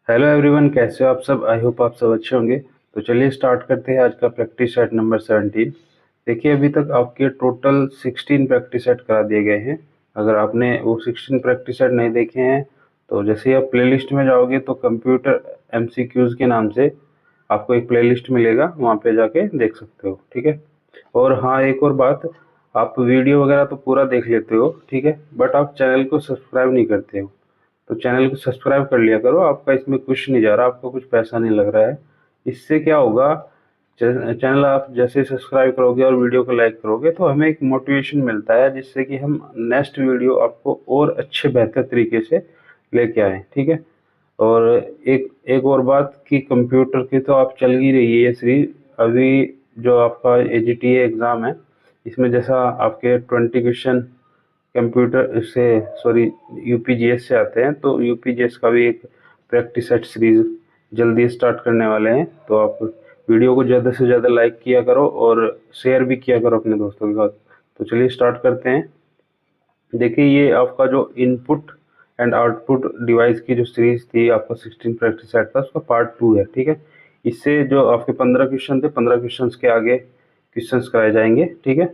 Hello everyone, कैसे हो आप सब। आई होप आप सब अच्छे होंगे। तो चलिए स्टार्ट करते हैं आज का प्रैक्टिस सेट नंबर 17। देखिए, अभी तक आपके टोटल 16 प्रैक्टिस सेट करा दिए गए हैं। अगर आपने वो 16 प्रैक्टिस सेट नहीं देखे हैं तो जैसे ही आप प्लेलिस्ट में जाओगे तो कंप्यूटर एमसीक्यूज के नाम से आपको एक प्लेलिस्ट मिलेगा, वहाँ पे जाके देख सकते हो। ठीक है। और हाँ, एक और बात, आप वीडियो वगैरह तो पूरा देख लेते हो, ठीक है, बट आप चैनल को सब्सक्राइब नहीं करते हो। तो चैनल को सब्सक्राइब कर लिया करो, आपका इसमें कुछ नहीं जा रहा, आपको कुछ पैसा नहीं लग रहा है। इससे क्या होगा, चैनल आप जैसे सब्सक्राइब करोगे और वीडियो को लाइक करोगे तो हमें एक मोटिवेशन मिलता है, जिससे कि हम नेक्स्ट वीडियो आपको और अच्छे बेहतर तरीके से लेके आए। ठीक है। और एक एक और बात कि कंप्यूटर की तो आप चल ही रही है ये सीरीज। अभी जो आपका एजीटीए एग्ज़ाम है, इसमें जैसा आपके 20 क्वेश्चन कंप्यूटर से, सॉरी, यूपीजीएस से आते हैं, तो यूपीजीएस का भी एक प्रैक्टिस सेट सीरीज जल्दी स्टार्ट करने वाले हैं। तो आप वीडियो को ज़्यादा से ज़्यादा लाइक किया करो और शेयर भी किया करो अपने दोस्तों के साथ। तो चलिए स्टार्ट करते हैं। देखिए, ये आपका जो इनपुट एंड आउटपुट डिवाइस की जो सीरीज थी, आपका 16 प्रैक्टिस सेट था, उसका पार्ट 2 है। ठीक है। इससे जो आपके 15 क्वेश्चन थे, 15 क्वेश्चन के आगे क्वेश्चंस कराए जाएंगे। ठीक है।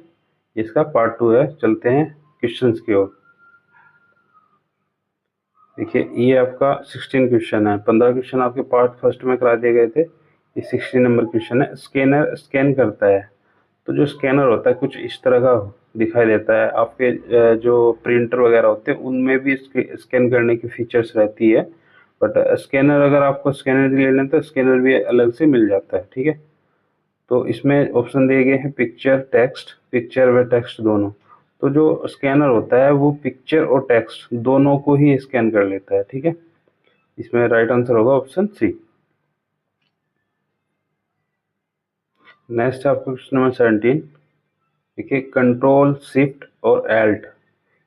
इसका पार्ट 2 है। चलते हैं क्वेश्चंस की ओर। देखिए, ये आपका 16 क्वेश्चन है। 15 क्वेश्चन आपके पार्ट फर्स्ट में करा दिए गए थे। ये 16 नंबर क्वेश्चन है। स्कैनर स्कैन करता है। तो जो स्कैनर होता है कुछ इस तरह का दिखाई देता है। आपके जो प्रिंटर वगैरह होते हैं उनमें भी स्कैन करने की फीचर्स रहती है, बट स्कैनर अगर आपको स्कैनर ले लें तो स्कैनर भी अलग से मिल जाता है। ठीक है। तो इसमें ऑप्शन दिए गए हैं पिक्चर, टेक्स्ट, पिक्चर व टेक्स्ट दोनों। तो जो स्कैनर होता है वो पिक्चर और टेक्स्ट दोनों को ही स्कैन कर लेता है। ठीक है। इसमें राइट आंसर होगा ऑप्शन सी। नेक्स्ट है आपका क्वेश्चन नंबर 17। देखिए, कंट्रोल, शिफ्ट और एल्ट,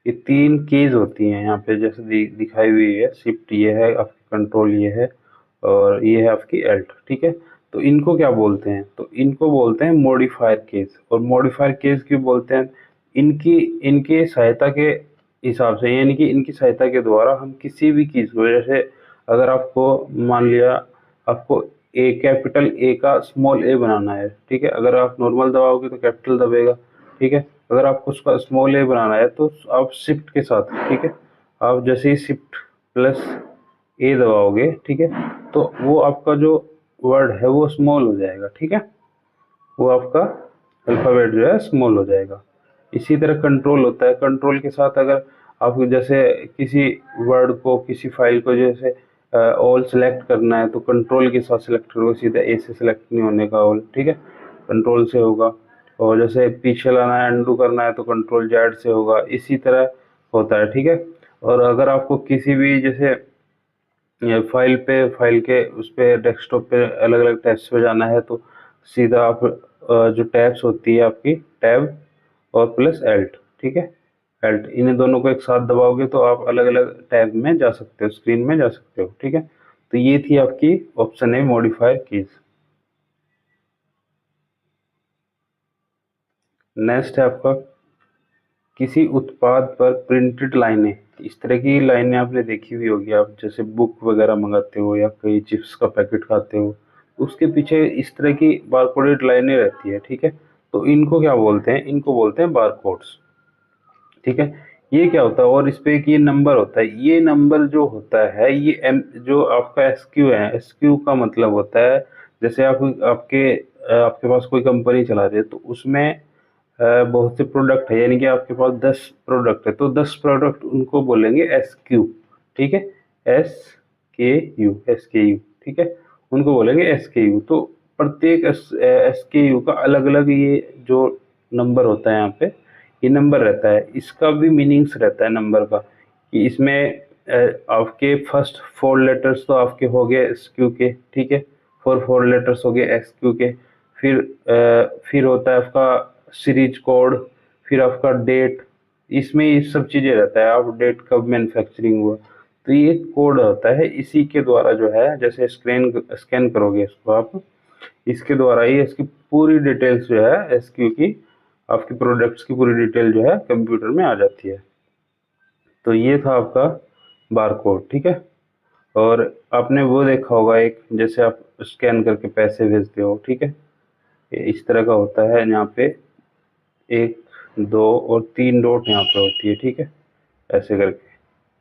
ये तीन कीज होती हैं यहाँ पे, जैसे दिखाई हुई है। शिफ्ट ये है आपकी, कंट्रोल ये है, और ये है आपकी एल्ट। ठीक है। तो इनको क्या बोलते हैं, तो इनको बोलते हैं मॉडिफायर केस। और मॉडिफायर केस क्यों बोलते हैं, इनकी इनके सहायता के हिसाब से, यानी कि इनकी सहायता के द्वारा हम किसी भी चीज़ को, जैसे अगर आपको मान लिया आपको ए, कैपिटल ए का स्मॉल ए बनाना है। ठीक है। अगर आप नॉर्मल दबाओगे तो कैपिटल दबेगा। ठीक है। अगर आपको उसका स्मॉल ए बनाना है तो आप शिफ्ट के साथ, ठीक है, आप जैसे ही शिफ्ट प्लस ए दबाओगे, ठीक है, तो वो आपका जो वर्ड है वो स्मॉल हो जाएगा। ठीक है। वो आपका अल्फ़ाबेट जो है स्मॉल हो जाएगा। इसी तरह कंट्रोल होता है। कंट्रोल के साथ अगर आप जैसे किसी वर्ड को, किसी फाइल को जैसे ऑल सेलेक्ट करना है तो कंट्रोल के साथ सेलेक्ट करोगे, सीधा ए से सेलेक्ट नहीं होने का ऑल। ठीक है। कंट्रोल से होगा। और जैसे पीछे लाना है, अंडू करना है तो कंट्रोल जेड से होगा। इसी तरह होता है। ठीक है। और अगर आपको किसी भी जैसे फाइल पे, फाइल के उस पे डेस्कटॉप पे अलग अलग टैब्स पे जाना है तो सीधा आप जो टैब्स होती है आपकी, टैब और प्लस एल्ट। ठीक है। एल्ट, इन्हें दोनों को एक साथ दबाओगे तो आप अलग अलग टैब में जा सकते हो, स्क्रीन में जा सकते हो। ठीक है। तो ये थी आपकी option A, modifier keys. Next है आपका, किसी उत्पाद पर प्रिंटेड लाइनें। इस तरह की लाइनें आपने देखी हुई होगी, आप जैसे बुक वगैरह मंगाते हो या कहीं चिप्स का पैकेट खाते हो, उसके पीछे इस तरह की बारकोडेड लाइनें रहती है। ठीक है। तो इनको क्या बोलते हैं, इनको बोलते हैं बारकोड्स। ठीक है। ये क्या होता है, और इस पे एक ये नंबर होता है। ये नंबर जो होता है ये एम, जो आपका एसक्यू है, एसक्यू का मतलब होता है, जैसे आप आपके पास कोई कंपनी चला रहे है तो उसमें बहुत से प्रोडक्ट है, यानी कि आपके पास 10 प्रोडक्ट है तो 10 प्रोडक्ट उनको बोलेंगे एस क्यू। ठीक है। एस एस के यू। ठीक है। उनको बोलेंगे एस के यू। तो प्रत्येक एस के यू का अलग अलग ये जो नंबर होता है यहाँ पे, ये नंबर रहता है। इसका भी मीनिंग्स रहता है नंबर का, कि इसमें आपके फर्स्ट 4 लेटर्स तो आपके हो गए एस क्यू के। ठीक है। 4 लेटर्स हो गए एस क्यू के। फिर होता है आपका सीरीज कोड, फिर आपका डेट। इसमें ये सब चीज़ें रहता है, आप डेट कब मैन्युफैक्चरिंग हुआ, तो ये कोड होता है। इसी के द्वारा जो है, जैसे स्कैन स्कैन करोगे इसको आप, इसके द्वारा ही इसकी पूरी डिटेल्स जो है एसक्यू की, आपकी प्रोडक्ट्स की पूरी डिटेल जो है कंप्यूटर में आ जाती है। तो ये था आपका बारकोड। ठीक है। और आपने वो देखा होगा एक, जैसे आप स्कैन करके पैसे भेजते हो, ठीक है, ये इस तरह का होता है। यहाँ पे 1, 2 और 3 डॉट यहाँ पे होती है, ठीक है, ऐसे करके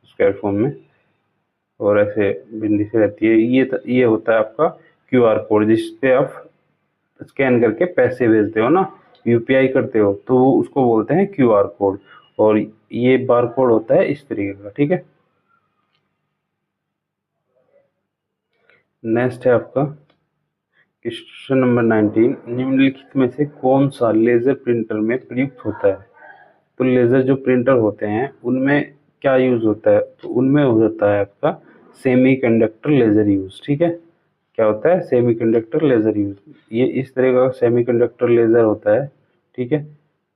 स्क्वायर फॉर्म में, और ऐसे बिंदी से रहती है। ये होता है आपका क्यूआर कोड, जिस पे आप स्कैन करके पैसे भेजते हो ना, यूपीआई करते हो, तो वो उसको बोलते हैं क्यूआर कोड। और ये बार कोड होता है इस तरीके का, ठीक है। नेक्स्ट है आपका क्वेश्चन नंबर 19, निम्नलिखित में से कौन सा लेजर प्रिंटर में प्रयुक्त होता है। तो लेजर जो प्रिंटर होते हैं उनमें क्या यूज होता है, तो उनमें हो जाता है आपका सेमीकंडक्टर लेजर यूज, ठीक है। क्या होता है, सेमीकंडक्टर लेजर यूज। ये इस तरह का सेमीकंडक्टर लेजर होता है, ठीक है।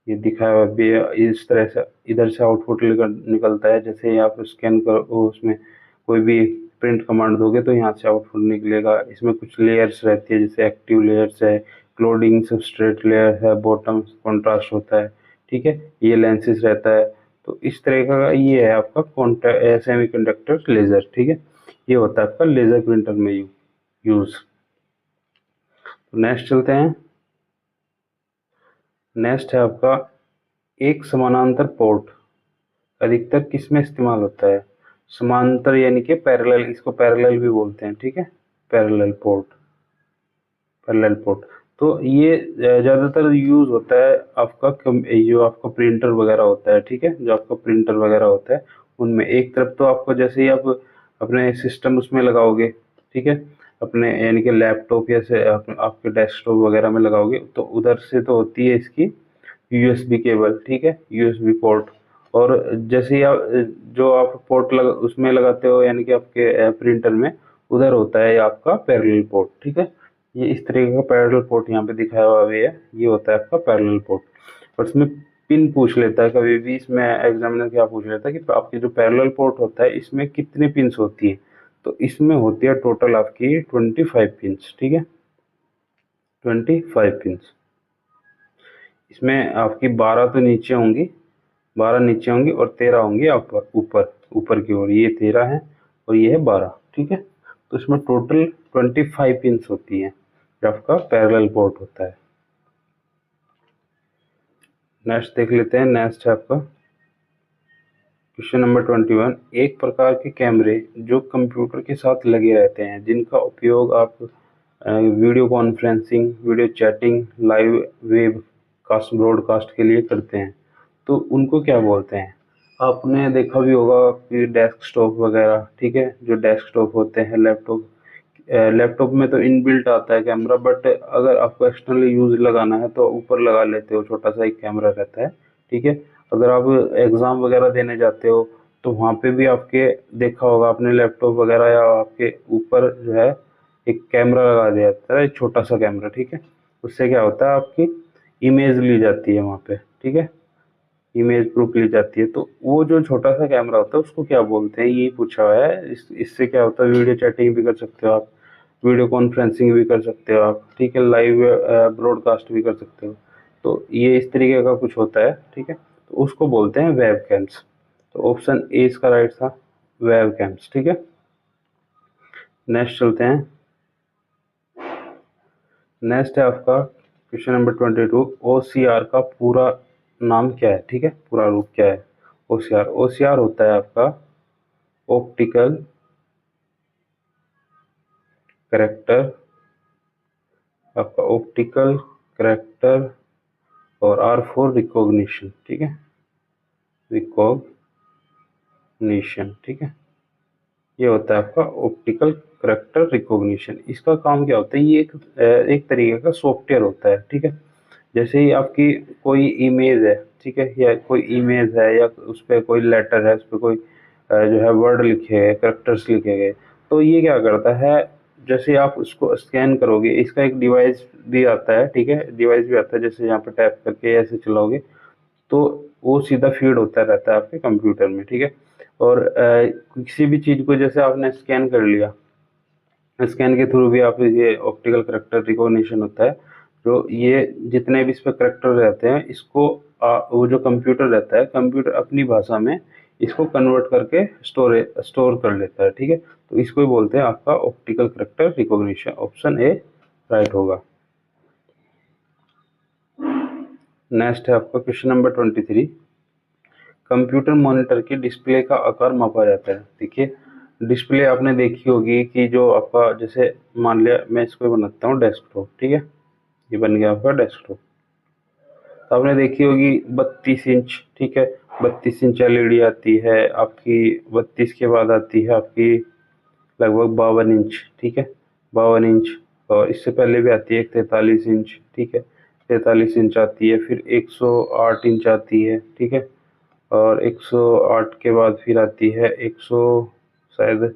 ये दिखाया हुआ भी है, इस तरह से इधर से आउटपुट निकलता है। जैसे ही आप स्कैन करो, उसमें कोई भी प्रिंट कमांड दोगे तो यहाँ से आउटपुट निकलेगा। इसमें कुछ लेयर्स रहती है, जैसे एक्टिव लेयर्स है, क्लोडिंग सबस्ट्रेट लेयर है, बॉटम कॉन्ट्रास्ट होता है, ठीक है, ये लेंसेज रहता है। तो इस तरह का ये है आपका सेमीकंडक्टर लेजर, ठीक है। ये होता है आपका लेजर प्रिंटर में यूज। तो नेक्स्ट चलते हैं। नेक्स्ट है आपका एक समानांतर पोर्ट अधिकतर किस में इस्तेमाल होता है। समांतर यानी कि पैरेलल, इसको पैरेलल भी बोलते हैं, ठीक है, पैरेलल पोर्ट, पैरेलल पोर्ट। तो ये ज़्यादातर यूज़ होता है आपका जो आपका प्रिंटर वगैरह होता है, ठीक है, जो आपका प्रिंटर वगैरह होता है उनमें एक तरफ तो आपको, जैसे ही आप अपने सिस्टम उसमें लगाओगे, ठीक है, अपने यानी कि लैपटॉप या से आपके डेस्कटॉप वगैरह में लगाओगे, तो उधर से तो होती है इसकी यूएसबी केबल, ठीक है, यूएसबी पोर्ट। और जैसे ही आप जो आप पोर्ट उसमें लगाते हो, यानी कि आपके प्रिंटर में, उधर होता है आपका पैरेलल पोर्ट, ठीक है। ये इस तरीके का पैरेलल पोर्ट यहाँ पे दिखाया हुआ भी है, ये होता है आपका पैरेलल पोर्ट। और इसमें पिन पूछ लेता है कभी भी, इसमें एग्जामिनर क्या पूछ लेता है कि आपकी जो पैरेलल पोर्ट होता है इसमें कितने पिन्स होती है। तो इसमें होती है टोटल आपकी 25 पिन्स, ठीक है, 25 पिन्स। इसमें आपकी 12 तो नीचे होंगी, 12 नीचे होंगी और 13 होंगी ऊपर ऊपर ऊपर की ओर। ये 13 है और ये है 12, ठीक है। तो इसमें टोटल 25 पिन्स होती हैं, जो आपका पैरेलल पोर्ट होता है। नेक्स्ट देख लेते हैं। नेक्स्ट है आपका क्वेश्चन नंबर 21, एक प्रकार के कैमरे जो कंप्यूटर के साथ लगे रहते हैं, जिनका उपयोग आप video conferencing, video chatting, live webcast broadcast के लिए करते हैं, तो उनको क्या बोलते हैं। आपने देखा भी होगा कि डेस्कटॉप वगैरह, ठीक है, जो डेस्कटॉप होते हैं, लैपटॉप में तो इनबिल्ट आता है कैमरा, बट अगर आपको एक्सटर्नल यूज लगाना है तो ऊपर लगा लेते हो, छोटा सा एक कैमरा रहता है, ठीक है। अगर आप एग्जाम वगैरह देने जाते हो तो वहाँ पे भी आपके देखा होगा आपने लैपटॉप वगैरह, या आपके ऊपर जो है एक कैमरा लगा दिया जाता है, एक छोटा सा कैमरा, ठीक है। उससे क्या होता है, आपकी इमेज ली जाती है वहाँ पे, ठीक है, इमेज प्रूफ ली जाती है। तो वो जो छोटा सा कैमरा होता है उसको क्या बोलते हैं, ये पूछा हुआ है। इससे क्या होता है, वीडियो चैटिंग भी कर सकते हो आप, वीडियो कॉन्फ्रेंसिंग भी कर सकते हो आप, ठीक है, लाइव ब्रॉडकास्ट भी कर सकते हो। तो ये इस तरीके का कुछ होता है, ठीक है, तो उसको बोलते हैं वेब कैम्स। तो ऑप्शन ए इसका राइट था, वेब कैम्स, ठीक है। नेक्स्ट चलते हैं। नेक्स्ट है आपका क्वेश्चन नंबर 22, ओसीआर का पूरा नाम क्या है, ठीक है, पूरा रूप क्या है। ओसीआर, ओसीआर होता है आपका ऑप्टिकल करेक्टर, आपका ऑप्टिकल करेक्टर, और आर फॉर रिकॉग्निशन, ठीक है, रिकॉग्निशन, ठीक है। ये होता है आपका ऑप्टिकल करेक्टर रिकॉग्निशन। इसका काम क्या होता है, ये एक तरीके का सॉफ्टवेयर होता है, ठीक है। जैसे ही आपकी कोई इमेज है, ठीक है, या कोई इमेज है, या उस पर कोई लेटर है, उस पर कोई जो है वर्ड लिखे गए, करेक्टर्स लिखे गए, तो ये क्या करता है, जैसे आप उसको स्कैन करोगे, इसका एक डिवाइस भी आता है, ठीक है, डिवाइस भी आता है, जैसे यहाँ पे टैप करके ऐसे चलाओगे तो वो सीधा फीड होता रहता है आपके कंप्यूटर में, ठीक है। और किसी भी चीज़ को जैसे आपने स्कैन कर लिया, स्कैन के थ्रू भी आप ये ऑप्टिकल करेक्टर रिकॉग्निशन होता है। तो ये जितने भी इस पर करेक्टर रहते हैं, इसको वो जो कंप्यूटर रहता है, कंप्यूटर अपनी भाषा में इसको कन्वर्ट करके स्टोर कर लेता है, ठीक है। तो इसको ही बोलते हैं आपका optical character recognition. Option A right होगा। नेक्स्ट है आपका क्वेश्चन नंबर 23। कंप्यूटर मॉनिटर की डिस्प्ले का आकार मापा जाता है। देखिए डिस्प्ले आपने देखी होगी कि जो आपका, जैसे मान लिया मैं इसको बनाता हूँ डेस्कटॉप, ठीक है, ये बन गया आपका डेस्कटॉप। तो आपने देखी होगी 32 इंच, ठीक है, 32 इंच एलईडी आती है आपकी, 32 के बाद आती है आपकी लगभग 52 इंच, ठीक है, 52 इंच। और इससे पहले भी आती है 43 इंच, ठीक है, 43 इंच आती है, फिर 108 इंच आती है, ठीक है, और 108 के बाद फिर आती है 100, शायद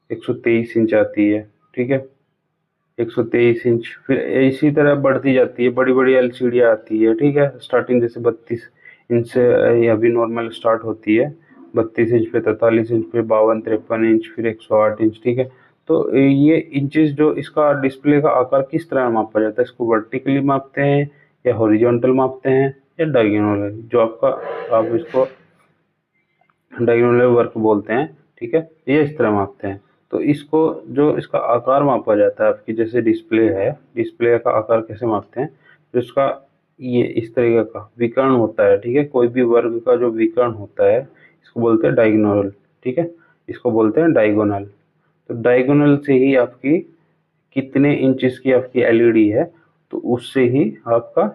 123 इंच आती है, ठीक है, 123 इंच। फिर इसी तरह बढ़ती जाती है, बड़ी बड़ी एलसीडी आती है, ठीक है। स्टार्टिंग जैसे 32 इंच से अभी नॉर्मल स्टार्ट होती है, 32 इंच पे, 43 इंच पे, 52, 53 इंच, फिर 108 इंच, ठीक है। तो ये इंचेस जो इसका डिस्प्ले का आकार किस तरह मापा जाता है, इसको वर्टिकली मापते हैं या हॉरिजॉन्टल मापते हैं या डायगोनल, जो आपका, आप इसको डायगोनल वर्क बोलते हैं, ठीक है, ये इस तरह मापते हैं। तो इसको, जो इसका आकार मापा जाता है आपकी, जैसे डिस्प्ले है, डिस्प्ले का आकार कैसे मापते हैं, तो इसका ये इस तरीके का विकर्ण होता है, ठीक है, कोई भी वर्ग का जो विकर्ण होता है इसको बोलते हैं डायगोनल, ठीक है, इसको बोलते हैं डायगोनल। तो डायगोनल से ही आपकी कितने इंचेस की आपकी एलईडी है, तो उससे ही आपका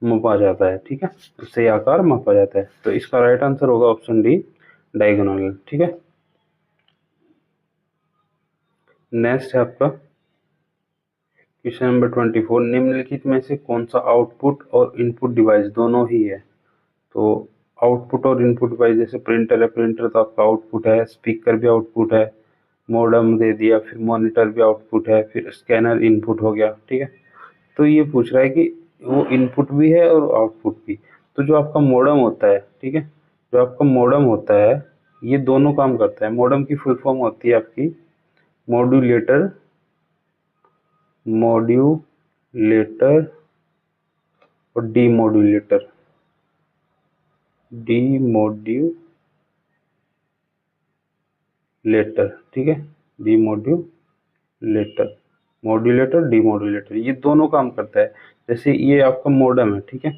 मापा जाता है, ठीक है, उससे आकार मापा जाता है। तो इसका राइट आंसर होगा ऑप्शन डी, डायगोनल, ठीक है। नेक्स्ट है आपका क्वेश्चन नंबर 24। निम्नलिखित में से कौन सा आउटपुट और इनपुट डिवाइस दोनों ही है। तो आउटपुट और इनपुट डिवाइस, जैसे प्रिंटर है, प्रिंटर तो आपका आउटपुट है, स्पीकर भी आउटपुट है, मॉडेम दे दिया, फिर मॉनिटर भी आउटपुट है, फिर स्कैनर इनपुट हो गया, ठीक है। तो ये पूछ रहा है कि वो इनपुट भी है और आउटपुट भी। तो जो आपका मॉडेम होता है, ठीक है, जो आपका मॉडेम होता है ये दोनों काम करता है। मॉडेम की फुल फॉर्म होती है आपकी मॉड्यूलेटर, मॉड्यूलेटर और डीमॉड्यूलेटर, डीमॉड्यूलेटर, ठीक है, डीमॉड्यूलेटर, मॉड्यूलेटर, डीमॉड्यूलेटर, ये दोनों काम करता है। जैसे ये आपका मॉडेम है, ठीक है,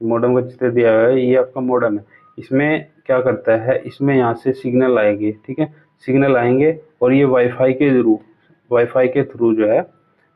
मॉडेम का चित्र दिया हुआ है, ये आपका मॉडेम है। इसमें क्या करता है, इसमें यहाँ से सिग्नल आएंगे, ठीक है, सिग्नल आएंगे और ये वाईफाई के थ्रू जो है,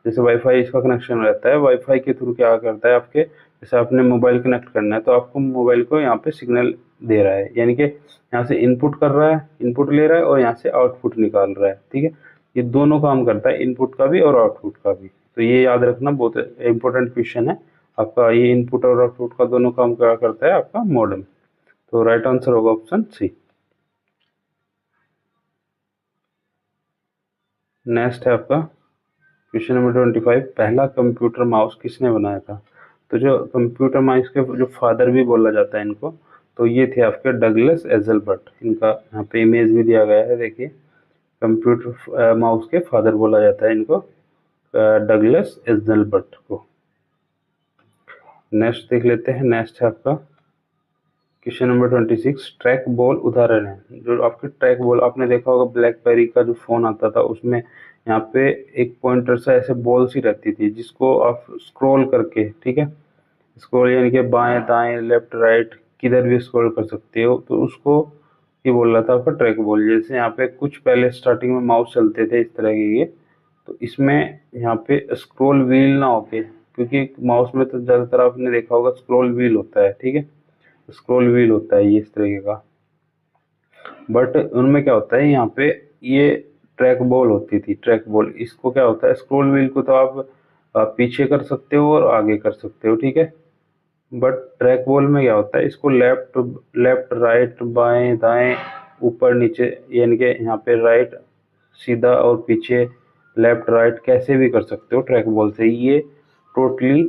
जैसे वाईफाई इसका कनेक्शन रहता है, वाईफाई के थ्रू क्या करता है आपके, जैसे आपने मोबाइल कनेक्ट करना है तो आपको मोबाइल को यहाँ पे सिग्नल दे रहा है, यानी कि यहाँ से इनपुट कर रहा है, इनपुट ले रहा है और यहाँ से आउटपुट निकाल रहा है, ठीक है। ये दोनों काम करता है, इनपुट का भी और आउटपुट का भी। तो ये याद रखना, बहुत इंपॉर्टेंट क्वेश्चन है आपका। ये इनपुट और आउटपुट का दोनों काम क्या करता है आपका मॉडेम। तो राइट आंसर होगा ऑप्शन सी। नेक्स्ट है आपका क्वेश्चन नंबर 25। पहला कंप्यूटर माउस किसने बनाया था। तो जो कंप्यूटर माउस के जो फादर भी बोला जाता है इनको, तो ये थे आपके डगलस एज़ल्बर्ट। इनका यहाँ पे इमेज भी दिया गया है, देखिए, कंप्यूटर माउस के फादर बोला जाता है इनको, डगलस एज़ल्बर्ट को। नेक्स्ट देख लेते हैं। नेक्स्ट है आपका क्वेश्चन नंबर 26। ट्रैक बॉल उदाहरण है। जो आपके ट्रैक बॉल, आपने देखा होगा ब्लैकबेरी का जो फ़ोन आता था उसमें यहाँ पे एक पॉइंटर सा ऐसे बॉल सी रहती थी, जिसको आप स्क्रॉल करके, ठीक है, स्क्रॉल यानी कि बाएं दाएं लेफ्ट राइट किधर भी स्क्रॉल कर सकते हो, तो उसको ये बोल रहा था आपका ट्रैक बॉल। जैसे यहाँ पे कुछ पहले स्टार्टिंग में माउस चलते थे इस तरह के ये, तो इसमें यहाँ पे स्क्रॉल व्हील ना होके, क्योंकि माउस में तो ज़्यादातर आपने देखा होगा स्क्रॉल व्हील होता है, ठीक है, स्क्रॉल व्हील होता है ये इस तरीके का। बट उनमें क्या होता है, यहाँ पे ये ट्रैक बॉल होती थी, ट्रैक बॉल। इसको क्या होता है, स्क्रॉल व्हील को तो आप पीछे कर सकते हो और आगे कर सकते हो, ठीक है। बट ट्रैक बॉल में क्या होता है, इसको लेफ्ट लेफ्ट राइट बाएं दाएं ऊपर नीचे, यानी कि यहाँ पे राइट सीधा और पीछे लेफ्ट राइट कैसे भी कर सकते हो ट्रैक बॉल से। ये टोटली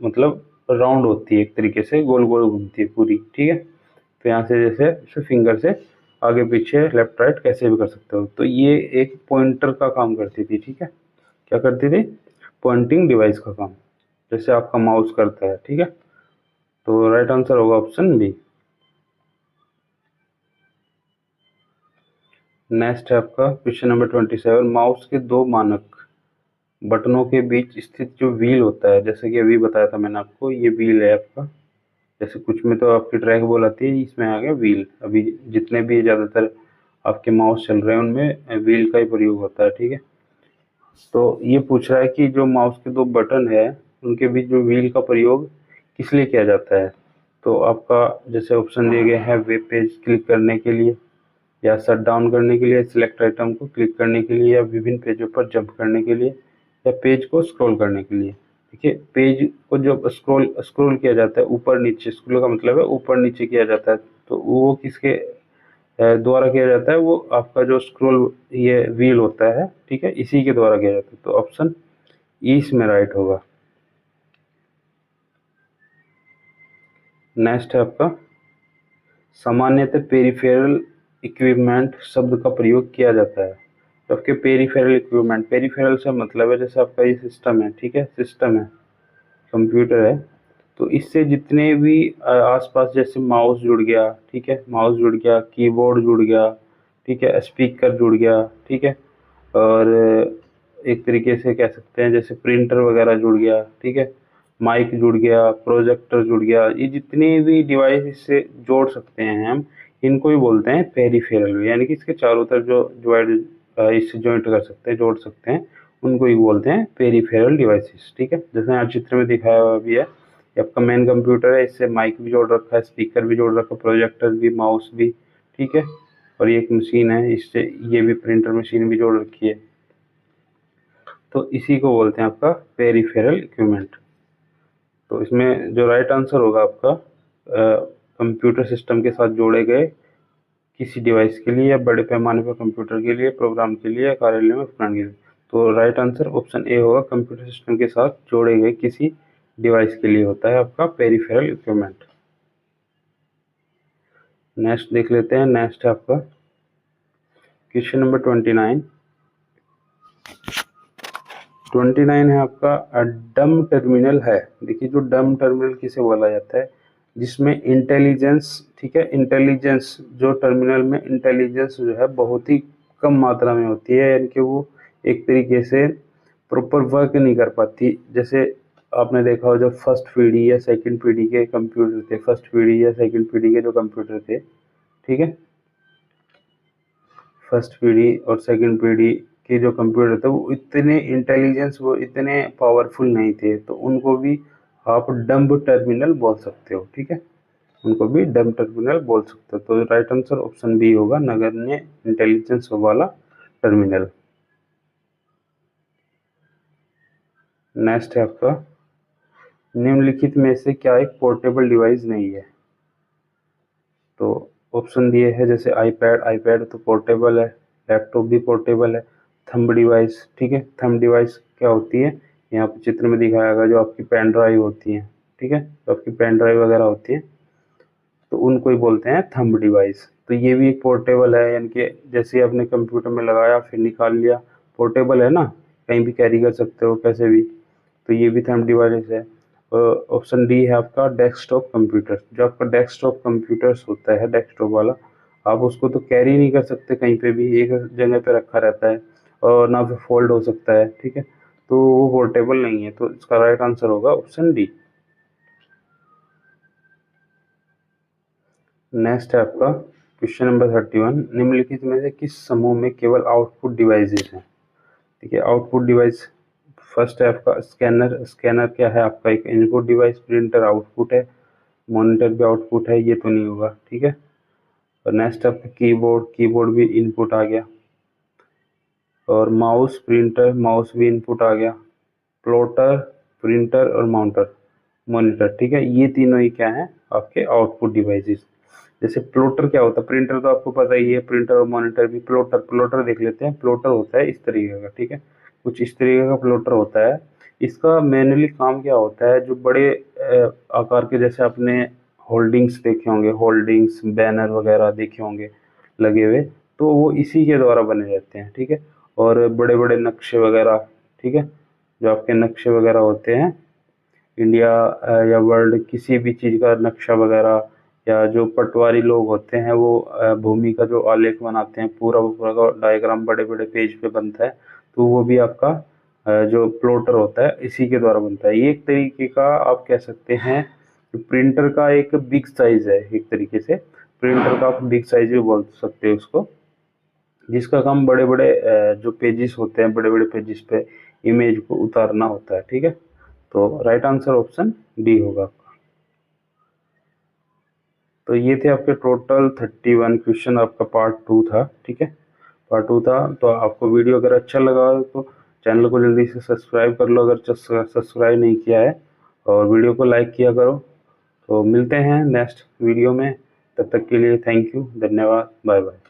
मतलब राउंड होती है, एक तरीके से गोल गोल घूमती है पूरी, ठीक है। तो यहाँ से जैसे फिंगर से आगे पीछे लेफ्ट राइट कैसे भी कर सकते हो। तो ये एक पॉइंटर का काम करती थी, ठीक है, क्या करती थी, पॉइंटिंग डिवाइस का काम, जैसे आपका माउस करता है, ठीक है। तो राइट आंसर होगा ऑप्शन बी। नेक्स्ट है आपका क्वेश्चन नंबर 27, माउस के दो मानक बटनों के बीच स्थित जो व्हील होता है, जैसे कि अभी बताया था मैंने आपको, ये व्हील है आपका। जैसे कुछ में तो आपकी ट्रैक बॉल आती है, इसमें आ गया व्हील। अभी जितने भी ज़्यादातर आपके माउस चल रहे हैं उनमें व्हील का ही प्रयोग होता है, ठीक है। तो ये पूछ रहा है कि जो माउस के दो बटन है उनके बीच जो व्हील का प्रयोग किस लिए किया जाता है। तो आपका जैसे ऑप्शन दिए गए हैं, वेब पेज क्लिक करने के लिए, या शट डाउन करने के लिए, सिलेक्ट आइटम को क्लिक करने के लिए, या विभिन्न पेजों पर जंप करने के लिए, या पेज को स्क्रॉल करने के लिए। देखिए, पेज को जब स्क्रॉल स्क्रॉल किया जाता है ऊपर नीचे, स्क्रॉल का मतलब है ऊपर नीचे किया जाता है, तो वो किसके द्वारा किया जाता है, वो आपका जो स्क्रॉल ये व्हील होता है, ठीक है, इसी के द्वारा किया जाता है। तो ऑप्शन ई इसमें राइट होगा। नेक्स्ट है आपका, सामान्यतः पेरिफेरल इक्विपमेंट शब्द का प्रयोग किया जाता है। तो आपके पेरिफेरल इक्विपमेंट, पेरिफेरल से मतलब है जैसे आपका ये सिस्टम है, ठीक है, सिस्टम है, कंप्यूटर है, तो इससे जितने भी आसपास, जैसे माउस जुड़ गया, ठीक है, माउस जुड़ गया, कीबोर्ड जुड़ गया, ठीक है, स्पीकर जुड़ गया, ठीक है, और एक तरीके से कह सकते हैं जैसे प्रिंटर वगैरह जुड़ गया, ठीक है, माइक जुड़ गया, प्रोजेक्टर जुड़ गया, ये जितने भी डिवाइस इससे जोड़ सकते हैं हम, इनको ही बोलते हैं पेरिफेरल, यानी कि इसके चारों तरफ जो डिवाइड इससे जॉइंट कर सकते हैं, जोड़ सकते हैं, उनको ही बोलते हैं पेरिफेरल डिवाइसेस, ठीक है। जैसे यहाँ चित्र में दिखाया हुआ भी है, ये आपका मेन कंप्यूटर है, इससे माइक भी जोड़ रखा है, स्पीकर भी जोड़ रखा है, प्रोजेक्टर भी, माउस भी, ठीक है, और ये एक मशीन है, इससे ये भी प्रिंटर मशीन भी जोड़ रखी है। तो इसी को बोलते हैं आपका पेरिफेरल इक्विपमेंट। तो इसमें जो राइट आंसर होगा आपका, कंप्यूटर सिस्टम के साथ जोड़े गए किसी डिवाइस के लिए, या बड़े पैमाने पर कंप्यूटर के लिए, प्रोग्राम के लिए, या कार्यालय में उपकरण के लिए। तो राइट आंसर ऑप्शन ए होगा, कंप्यूटर सिस्टम के साथ जोड़े गए किसी डिवाइस के लिए होता है आपका पेरिफेरल इक्विपमेंट। नेक्स्ट देख लेते हैं। नेक्स्ट है आपका क्वेश्चन नंबर 29। 29 है आपका डम टर्मिनल है। देखिए, जो डम टर्मिनल किसे बोला जाता है, जिसमें इंटेलिजेंस, ठीक है, इंटेलिजेंस, जो टर्मिनल में इंटेलिजेंस जो है बहुत ही कम मात्रा में होती है, यानी कि वो एक तरीके से प्रॉपर वर्क नहीं कर पाती। जैसे आपने देखा हो, जब फर्स्ट पीढ़ी या सेकंड पीढ़ी के कंप्यूटर थे, फर्स्ट पीढ़ी या सेकंड पीढ़ी के जो कंप्यूटर थे, ठीक है, फर्स्ट पीढ़ी और सेकंड पीढ़ी के जो कंप्यूटर थे वो इतने इंटेलिजेंस, वो इतने पावरफुल नहीं थे, तो उनको भी आप डम्ब टर्मिनल बोल सकते हो, ठीक है, उनको भी डम्ब टर्मिनल बोल सकते हो। तो राइट आंसर ऑप्शन बी होगा, नगण्य इंटेलिजेंस वाला टर्मिनल। नेक्स्ट है आपका, निम्नलिखित में से क्या एक पोर्टेबल डिवाइस नहीं है। तो ऑप्शन दिए हैं जैसे आईपैड, आईपैड तो पोर्टेबल है, लैपटॉप भी पोर्टेबल है, थंब डिवाइस, ठीक है, थंब डिवाइस क्या होती है, यहाँ पे चित्र में दिखाया गया, जो आपकी पेन ड्राइव होती है, ठीक है, जो आपकी पेन ड्राइव वगैरह होती है, तो उनको ही बोलते हैं थंब डिवाइस। तो ये भी एक पोर्टेबल है, यानी कि जैसे आपने कंप्यूटर में लगाया फिर निकाल लिया, पोर्टेबल है ना, कहीं भी कैरी कर सकते हो कैसे भी, तो ये भी थंब डिवाइस है। ऑप्शन डी है आपका डेस्कटॉप कंप्यूटर। जो आपका डेस्कटॉप कंप्यूटर्स होता है, डेस्कटॉप वाला, आप उसको तो कैरी नहीं कर सकते, कहीं पे भी एक जगह पे रखा रहता है, और ना फिर फोल्ड हो सकता है, ठीक है, तो वो पोर्टेबल नहीं है। तो इसका राइट आंसर होगा ऑप्शन डी। नेक्स्ट है आपका क्वेश्चन नंबर 31, निम्नलिखित में से किस समूह में केवल आउटपुट डिवाइसेस हैं। देखिए, आउटपुट डिवाइस फर्स्ट है आपका स्कैनर। स्कैनर क्या है आपका, एक इनपुट डिवाइस, प्रिंटर आउटपुट है, मॉनिटर भी आउटपुट है, ये तो नहीं होगा, ठीक है। और नेक्स्ट आपका कीबोर्ड, कीबोर्ड भी इनपुट आ गया, और माउस, प्रिंटर, माउस भी इनपुट आ गया, प्लॉटर, प्रिंटर, और माउंटर, मॉनिटर, ठीक है, ये तीनों ही क्या है आपके आउटपुट डिवाइसेस। जैसे प्लॉटर क्या होता है, प्रिंटर तो आपको पता ही है, प्रिंटर और मॉनिटर भी। प्लॉटर, प्लॉटर देख लेते हैं। प्लॉटर होता है इस तरीके का, ठीक है, कुछ इस तरीके का प्लॉटर होता है। इसका मेनली काम क्या होता है, जो बड़े आकार के, जैसे आपने होल्डिंग्स देखे होंगे, होल्डिंग्स, बैनर वगैरह देखे होंगे लगे हुए, तो वो इसी के द्वारा बने रहते हैं, ठीक है। और बड़े बड़े नक्शे वगैरह, ठीक है, जो आपके नक्शे वगैरह होते हैं, इंडिया या वर्ल्ड किसी भी चीज़ का नक्शा वगैरह, या जो पटवारी लोग होते हैं वो भूमि का जो आलेख बनाते हैं, पूरा पूरा डायग्राम बड़े बड़े पेज पे बनता है, तो वो भी आपका जो प्लॉटर होता है इसी के द्वारा बनता है। ये एक तरीके का आप कह सकते हैं प्रिंटर का एक बिग साइज है, एक तरीके से प्रिंटर का आप बिग साइज भी बोल सकते हो उसको, जिसका काम बड़े बड़े जो पेजेस होते हैं, बड़े बड़े पेजेस पे इमेज को उतारना होता है। ठीक है, तो राइट आंसर ऑप्शन डी होगा आपका। तो ये थे आपके टोटल 31 क्वेश्चन, आपका पार्ट 2 था। ठीक है, पार्ट 2 था। तो आपको वीडियो अगर अच्छा लगा तो चैनल को जल्दी से सब्सक्राइब कर लो अगर सब्सक्राइब नहीं किया है, और वीडियो को लाइक किया करो। तो मिलते हैं नेक्स्ट वीडियो में, तब तक के लिए थैंक यू, धन्यवाद, बाय बाय।